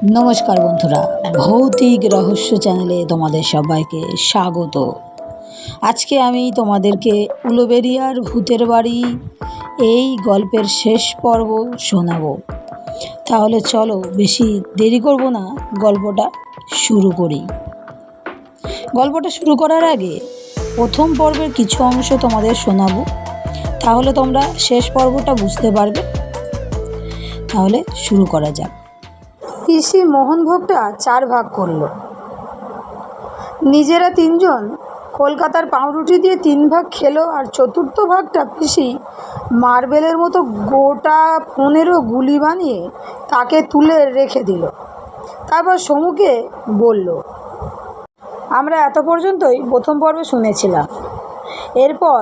নমস্কার বন্ধুরা, ভৌতিক রহস্য চ্যানেলে তোমাদের সবাইকে স্বাগত। আজকে আমি তোমাদেরকে উলুবেড়িয়ার ভূতের বাড়ি এই গল্পের শেষ পর্ব শোনাবো। তাহলে চলো বেশি দেরি করব না, গল্পটা শুরু করি। গল্পটা শুরু করার আগে প্রথম পর্বের কিছু অংশ তোমাদের শোনাবো, তাহলে তোমরা শেষ পর্বটা বুঝতে পারবে। তাহলে শুরু করা যাক। পিসি মোহনভোগটা 4 ভাগ করলো। নিজেরা 3 জন কলকাতার পাউরুটি দিয়ে 3 ভাগ খেলো, আর চতুর্থ ভাগটা পিসি মার্বেলের মতো গোটা 15 গুলি বানিয়ে তাকে তুলে রেখে দিল। তারপর সমুকে বলল, আমরা এত পর্যন্তই প্রথম পর্ব শুনেছিলাম, এরপর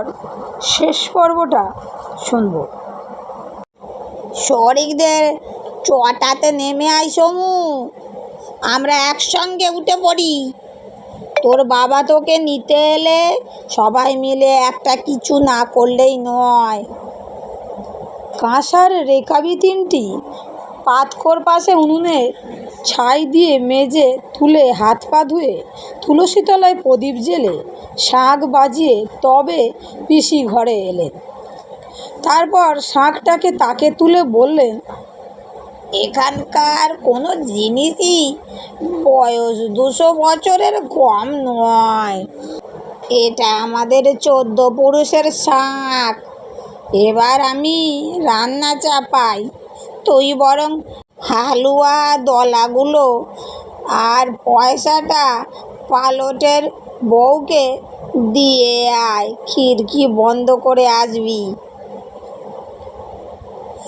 শেষ পর্বটা শুনব। শরিকদের চটাতে নেমে আয় সমু, আমরা একসঙ্গে উঠে পড়ি। তোর বাবা তোকে নিতে এলে সবাই মিলে একটা কিছু না করলেই নয়। কাঁসার রেকাবি 3টি পাতকোর পাশে উনুনে ছাই দিয়ে মেজে তুলে হাত পা ধুয়ে তুলসী তলায় প্রদীপ জেলে শাঁখ বাজিয়ে তবে পিসি ঘরে এলেন। তারপর শাঁখটাকে তাকে তুলে বললেন, এখানকার কোনো জিনিসই বয়স 200 বছরের কম নয়। এটা আমাদের 14 পুরুষের শাঁখ। এবার আমি রান্না চাপাই, তুই বরং হালুয়া দলাগুলো আর পয়সাটা পালটের বউকে দিয়ে আয়, খিড়কি বন্ধ করে আসবি।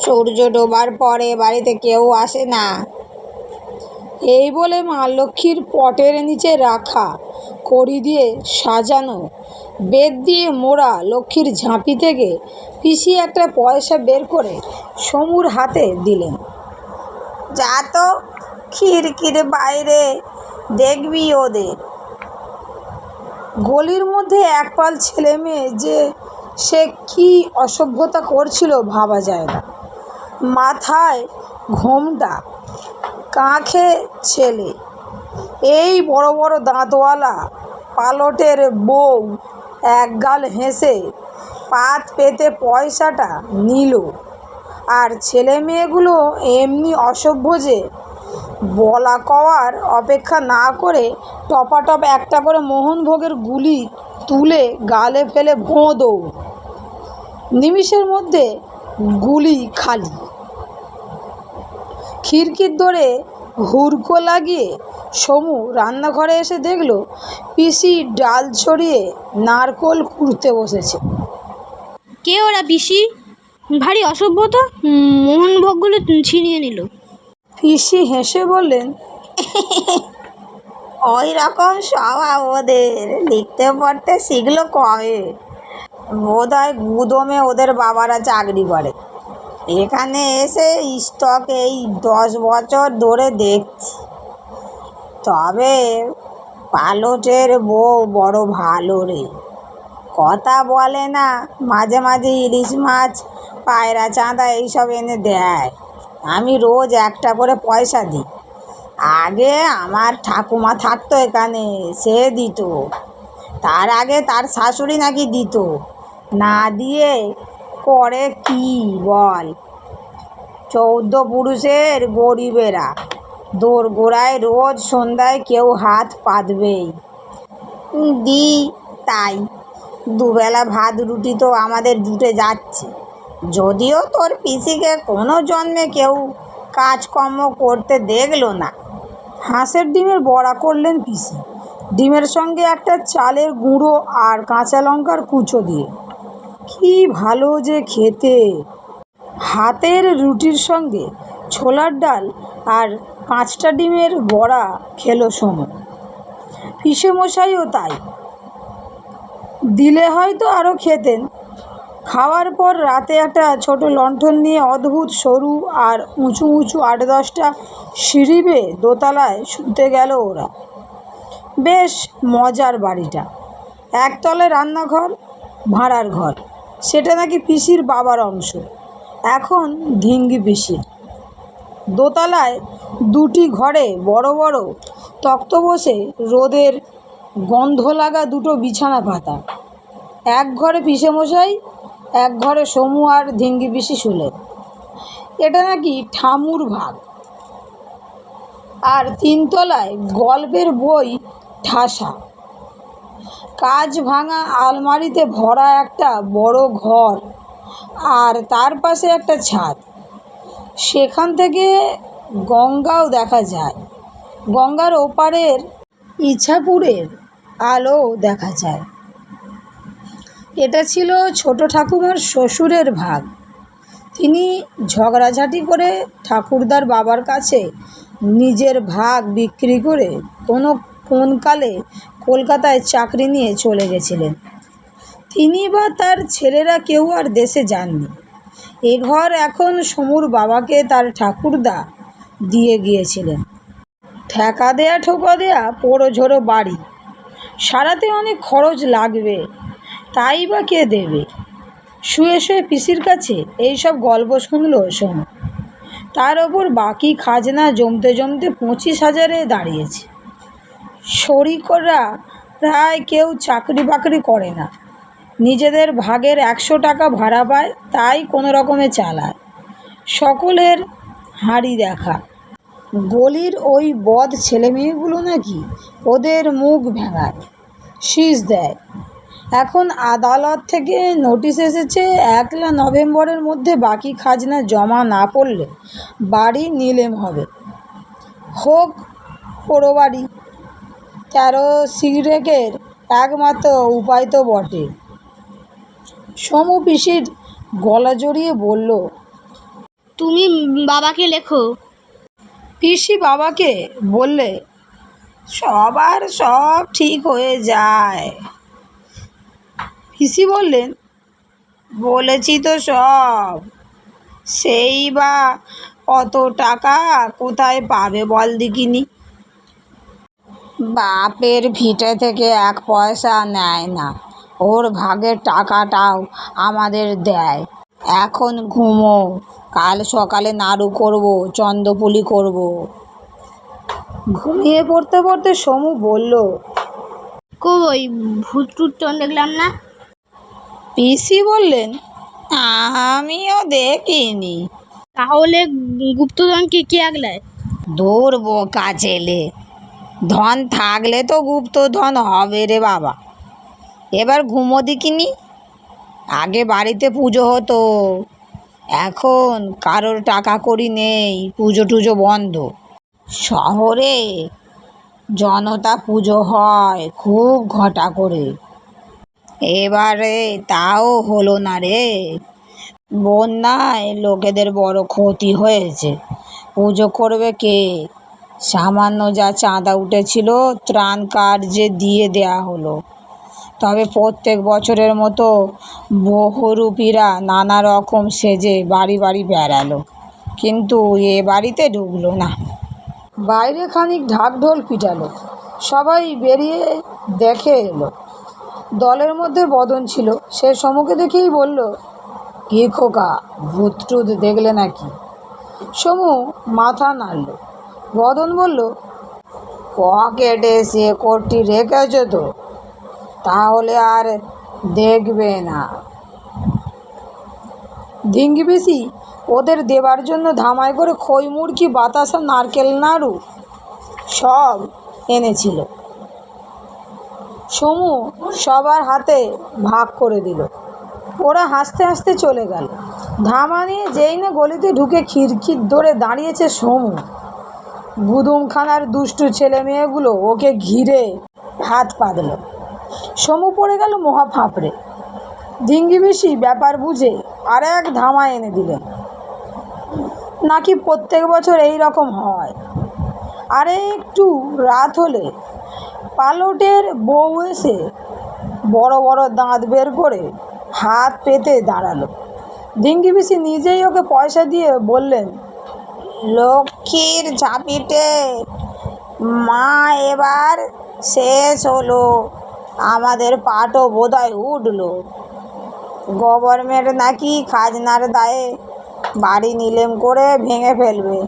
সূর্য ডোবার পরে বাড়িতে কেউ আসে না। এই বলে মা লক্ষ্মীর পটের নিচে রাখা কড়ি দিয়ে সাজানো বেত দিয়ে মোড়া লক্ষ্মীর ঝাঁপি থেকে পিসি একটা পয়সা বের করে সমুর হাতে দিলেন। যা তো খিড়কির বাইরে দেখবি ওদের। গলির মধ্যে একপাল ছেলে মেয়ে যে সে কি অসভ্যতা করছিল ভাবা যায় না। মাথায় ঘোমটা, কাঁখে ছেলে, এই বড় বড় দাঁতওয়ালা পালটের বউ একগাল হেসে পাত পেতে পয়সাটা নিল। আর ছেলে মেয়েগুলো এমনি অসভ্য যে বলা কওয়ার অপেক্ষা না করে টপাটপ একটা করে মোহনভোগের গুলি তুলে গালে ফেলে ভোঁ দৌড়। নিমিষের মধ্যে গুলি খালি। খিড়কির দোরে হুড়কো লাগিয়ে সমু রান্নাঘরে এসে দেখল পিসি ডাল ছড়িয়ে নারকোল কুড়তে বসেছে। কে ওরা পিসি? ভারী অসভ্য তো, মোহনভোগগুলো ছিনিয়ে নিল। পিসি হেসে বললেন, ওই রকম স্বভাব ওদের। লিখতে পড়তে শিখলো কবে? বোধহয় গুদমে ওদের বাবারা চাকরি করে। এখানে এসে স্টক এই 10 বছর ধরে দেখছি। তবে পালটের বউ বড় ভালো রে, কথা বলে না, মাঝে মাঝে ইলিশ মাছ, পায়রা চাঁদা এইসব এনে দেয়। আমি রোজ একটা করে পয়সা দিই। আগে আমার ঠাকুমা থাকতো এখানে, সে দিত। তার আগে তার শাশুড়ি নাকি দিত। না দিয়ে করে কি বল? 14 পুরুষের গরিবেরা দোরগোড়ায় রোজ সন্ধ্যায় কেউ হাত পাতবেই। দি তাই, দুবেলা ভাত রুটি তো আমাদের জুটে যাচ্ছে। যদিও তোর পিসিকে কোনো জন্মে কেউ কাজকর্ম করতে দেখলো না। হাঁসের ডিমের বড়া করলেন পিসি, ডিমের সঙ্গে একটা চালের গুঁড়ো আর কাঁচা লঙ্কার কুচো দিয়ে। কি ভালো যে খেতে! হাতের রুটির সঙ্গে ছোলার ডাল আর 5টা ডিমের বড়া খেলো সমু। পিসেমশাইও তাই দিলে হয়তো আরও খেতেন। খাওয়ার পর রাতে একটা ছোট লণ্ঠন নিয়ে অদ্ভুত সরু আর উঁচু উঁচু 8-10টা সিঁড়ি বেয়ে দোতলায় শুতে গেল ওরা। বেশ মজার বাড়িটা। একতলায় রান্নাঘর, ভাঁড়ার ঘর, সেটা নাকি পিসির বাবার অংশ, এখন ধিঙ্গি পিসির। দোতলায় দুটি ঘরে বড় বড় তক্ত বসে রোদের গন্ধ লাগা দুটো বিছানা পাতা। এক ঘরে পিসেমশাই, এক ঘরে সমু আর ধিঙ্গি পিসি শুলেন। এটা নাকি ঠামুর ভাগ। আর তিনতলায় গল্পের বই ঠাসা, কাঁচ ভাঙা আলমারিতে ভরা একটা বড় ঘর, আর তার পাশে একটা ছাদ। সেখান থেকে গঙ্গাও দেখা যায়। গঙ্গার ওপারের ইছাপুরের আলো দেখা যায়। এটা ছিল ছোট ঠাকুমার শ্বশুরের ভাগ। তিনি ঝগড়াঝাটি করে ঠাকুরদার বাবার কাছে নিজের ভাগ বিক্রি করে কোনকালে কলকাতায় চাকরি নিয়ে চলে গেছিলেন। তিনি বা তার ছেলেরা কেউ আর দেশে যাননি। এ ঘর এখন সমুর বাবাকে তার ঠাকুরদা দিয়ে গিয়েছিলেন। ঠেকা দেয়া ঠোকা দেয়া পোড়ো ঝোড়ো বাড়ি, সারাতে অনেক খরচ লাগবে, তাই বা কে দেবে? শুয়ে শুয়ে পিসির কাছে এইসব গল্প শুনল সমু। তার ওপর বাকি খাজনা জমতে জমতে 25,000-এ দাঁড়িয়েছে। শরিকরা প্রায় কেউ চাকরি বাকরি করে না, নিজেদের ভাগের 100 টাকা ভাড়া পায়, তাই কোনো রকমে চালায়। সকলের হাঁড়ি দেখা। গলির ওই বদ ছেলেমেয়েগুলো নাকি ওদের মুখ ভেঙায়, শীষ দেয়। এখন আদালত থেকে নোটিশ এসেছে, 1 নভেম্বরের মধ্যে বাকি খাজনা জমা না পড়লে বাড়ি নিলেম হবে। হোক পোড়ো বাড়ি, 13 সিরেকের একমাত্র উপায় তো বটে। সমু পিসির গলা জড়িয়ে বলল, তুমি বাবাকে লেখো। পিসি বাবাকে বললে, সবার সব ঠিক হয়ে যায়। পিসি বললেন, বলেছি তো সব, সেই বা অত টাকা কোথায় পাবে বল দেখিনি? বাপের ভিটে থেকে 1 পয়সা নেয় না, ওর ভাগের টাকাটাও আমাদের দেয়। এখন ঘুমো, কাল সকালে নাড়ু করব, চন্দ্রপুলি করব। ঘুমিয়ে পড়তে পড়তে সমু বলল, কই ভূত টুত তো দেখলাম না। পিসি বললেন, আমিও দেখিনি। তাহলে গুপ্তধনকে কে আগলায়? দূর বোকা ছেলে, ধন থাকলে তো গুপ্তধন হবে রে বাবা। এবার ঘুমো দেখিনি। আগে বাড়িতে পুজো হতো, এখন কারোর টাকা কড়ি নেই, পুজো টুজো বন্ধ। শহরে জনতা পুজো হয় খুব ঘটা করে, এবারে তাও হলো না রে। বন্যায় লোকেদের বড় ক্ষতি হয়েছে, পুজো করবে কে? সামান্য যা চাঁদা উঠেছিল ত্রাণ কার্যে দিয়ে দেয়া হলো। তবে প্রত্যেক বছরের মতো বহুরূপীরা নানা রকম সেজে বাড়ি বাড়ি বেড়ালো, কিন্তু এ বাড়িতে ঢুকলো না। বাইরে খানিক ঢাকঢোল পিটালো, সবাই বেরিয়ে দেখে এলো। দলের মধ্যে বদন ছিল, সে সমুকে দেখেই বলল, কি খোকা, ভূত টুত দেখলে নাকি? সমু মাথা নাড়ল। বদন বলল, পকেটে সে কোটি রেখেছ তো, তাহলে আর দেখবে না। ধিঙ্গি পিসি ওদের দেবার জন্য ধামাই করে খই মুড়কি, বাতাসা, নারকেল নাড়ু সব এনেছিল। সমু সবার হাতে ভাগ করে দিল। ওরা হাসতে হাসতে চলে গেল। ধামা নিয়ে যেই না গলিতে ঢুকে খিড়কির দৌড়ে দাঁড়িয়েছে সমু, গুদুমখানার দুষ্টু ছেলে মেয়েগুলো ওকে ঘিরে হাত পাতল। সমু পড়ে গেল মহা ফাঁপড়ে। ধিঙ্গি পিসি ব্যাপার বুঝে আর এক ধামা এনে দিলেন। নাকি প্রত্যেক বছর এই রকম হয়। আরে একটু রাত হলে পালটের বউ এসে বড় বড় দাঁত বের করে হাত পেতে দাঁড়ালো। ধিঙ্গি পিসি নিজেই ওকে পয়সা দিয়ে বললেন, লক্ষ্মীর ঝাঁপিতে মা এবার শেষ হলো, আমাদের পাটও বোধহয় উঠলো। গভর্নমেন্ট নাকি খাজনার দায়ে বাড়ি নিলেম করে ভেঙে ফেলবে।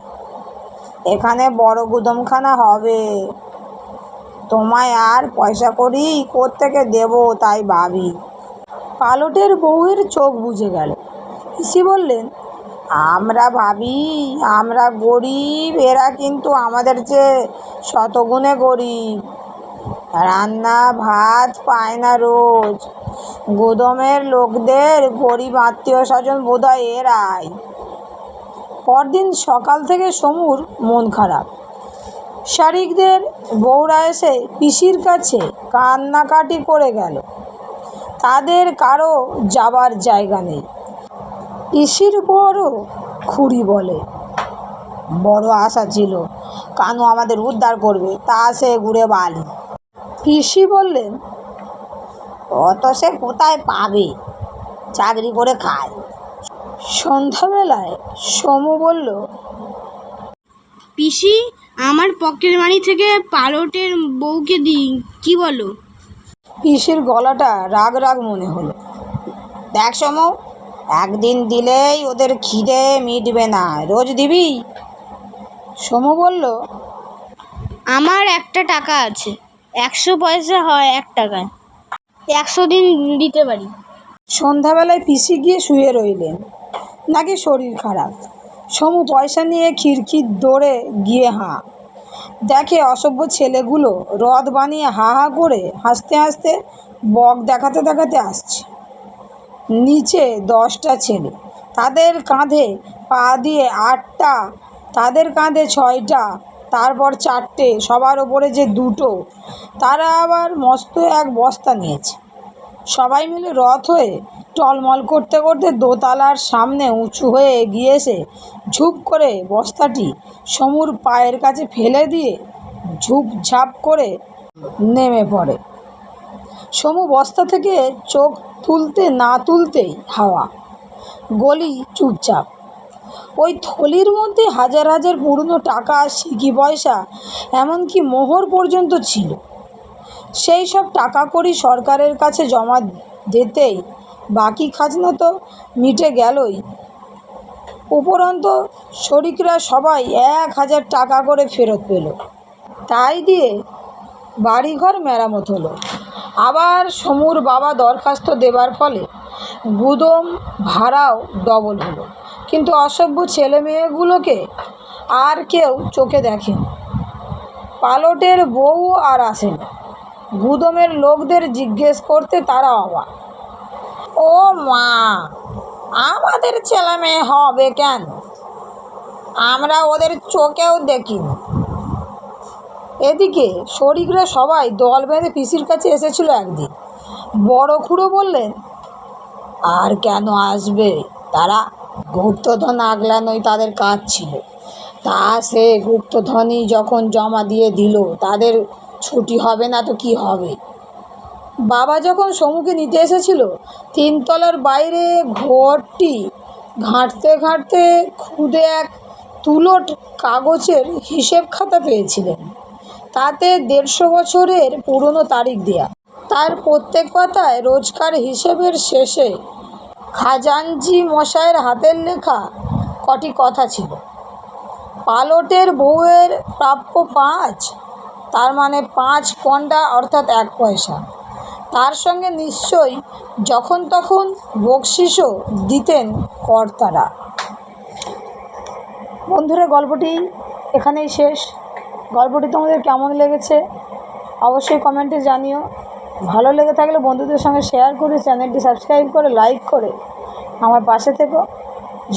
এখানে বড় গুদমখানা হবে। তোমায় আর পয়সা করি কোত্থেকে দেবো তাই ভাবি। পালটের বউয়ের চোখ বুজে গেল। পিসি বললেন, আমরা ভাবি আমরা গরিব, এরা কিন্তু আমাদের চেয়ে শতগুণে গরিব। রান্না ভাত পায় না রোজ। গুদমের লোকদের গরিব আত্মীয় স্বজন বোধহয় এরাই। পরদিন সকাল থেকে সমুর মন খারাপ। শারিকদের বউরা এসে পিসির কাছে কান্নাকাটি করে গেল। তাদের কারো যাবার জায়গা নেই। পিসির বড় খুড়ি বলে, বড় আশা ছিল কানু আমাদের উদ্ধার করবে, তা সে ঘুরে বালি। পিসি বললেন, অত সে কোথায় পাবে, চাকরি করে খায়। সন্ধ্যাবেলায় সমু বলল, পিসি, আমার পকেট মানি থেকে পালটের বউকে দিই, কি বলো? পিসির গলাটা রাগ রাগ মনে হলো। দেখ সমু, একদিন দিলেই ওদের খিদে মিটবে না, রোজ দিবি? সমু বলল, আমার একটা টাকা আছে, 100 পয়সা হয় 1 টাকায়, 100 দিন দিতে পারি। সন্ধ্যাবেলায় পিসি গিয়ে শুয়ে রইলেন, নাকি শরীর খারাপ। সমু পয়সা নিয়ে খিড়কির দৌড়ে গিয়ে দেখে অসভ্য ছেলেগুলো রথ বানিয়ে হা হা করে হাসতে হাসতে বক দেখাতে দেখাতে আসছে। নিচে 10টা ছেলে, তাদের কাঁধে পা দিয়ে 8টা, তাদের কাঁধে 6টা, তারপর 4টে, সবার ওপরে যে 2টো, তারা আবার মস্ত এক বস্তা নিয়েছে। সবাই মিলে রথ হয়ে টলমল করতে করতে দোতলার সামনে উঁচু হয়ে এগিয়ে এসে ঝুপ করে বস্তাটি সমুর পায়ের কাছে ফেলে দিয়ে ঝুপঝাপ করে নেমে পড়ে। সমু বস্তা থেকে চোখ তুলতে না তুলতেই হাওয়া। গলি চুপচাপ। ওই থলির মধ্যে হাজার হাজার পুরনো টাকা, সিকি পয়সা, এমনকি মোহর পর্যন্ত ছিল। সেই সব টাকা কড়ি সরকারের কাছে জমা দিতেই বাকি খাজনা তো মিটে গেলই, উপরন্ত শরিকরা সবাই 1000 টাকা করে ফেরত পেল। তাই দিয়ে বাড়িঘর মেরামত হলো। আবার সমুর বাবা দরখাস্ত দেবার ফলে গুদম ভাড়াও ডবল হলো। কিন্তু অসভ্য ছেলে মেয়েগুলোকে আর কেউ চোখে দেখেনি। পালটের বউ আর আসেনি। গুদমের লোকদের জিজ্ঞেস করতে তারা অবাক। ও মা, আমাদের ছেলে মেয়ে হবে কেন? আমরা ওদের চোখেও দেখিনি। এদিকে শরিকরা সবাই দল বেঁধে পিসির কাছে এসেছিল একদিন। বড় খুড়ো বললেন, আর কেন আসবে তারা? গুপ্তধন আগলানোই তাদের কাজ ছিল। তা সে গুপ্তধনই যখন জমা দিয়ে দিল, তাদের ছুটি হবে না তো কি হবে? বাবা যখন সমুকে নিতে এসেছিল, 3 তলার বাইরে ঘরটি ঘাঁটতে ঘাঁটতে খুদে এক তুলোট কাগজের হিসেব খাতা পেয়েছিলেন। তাতে 150 বছরের পুরনো তারিখ দেয়া। তার প্রত্যেক পাতায় রোজকার হিসেবের শেষে খাজানজি মশাইয়ের হাতের লেখা কটি কথা ছিল। পালটের বউয়ের প্রাপ্য 5, তার মানে 5 পন্ডা অর্থাৎ 1 পয়সা। তার সঙ্গে নিশ্চয়ই যখন তখন বকশিসও দিতেন কর্তারা। বন্ধুরা, গল্পটি এখানেই শেষ। গল্পটি তোমাদের কেমন লেগেছে অবশ্যই কমেন্টে জানিও। ভালো লেগে থাকলে বন্ধুদের সঙ্গে শেয়ার করে, চ্যানেলটি সাবস্ক্রাইব করে, লাইক করে আমার পাশে থেকো,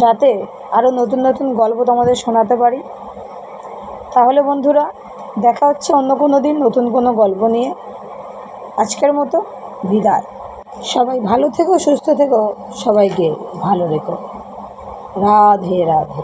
যাতে আরও নতুন নতুন গল্প তোমাদের শোনাতে পারি। তাহলে বন্ধুরা, দেখা হচ্ছে অন্য কোনো দিন নতুন কোনো গল্প নিয়ে। আজকের মতো বিদায়। সবাই ভালো থেকো, সুস্থ থেকো, সবাইকে ভালো রেখো। রাধে রাধে।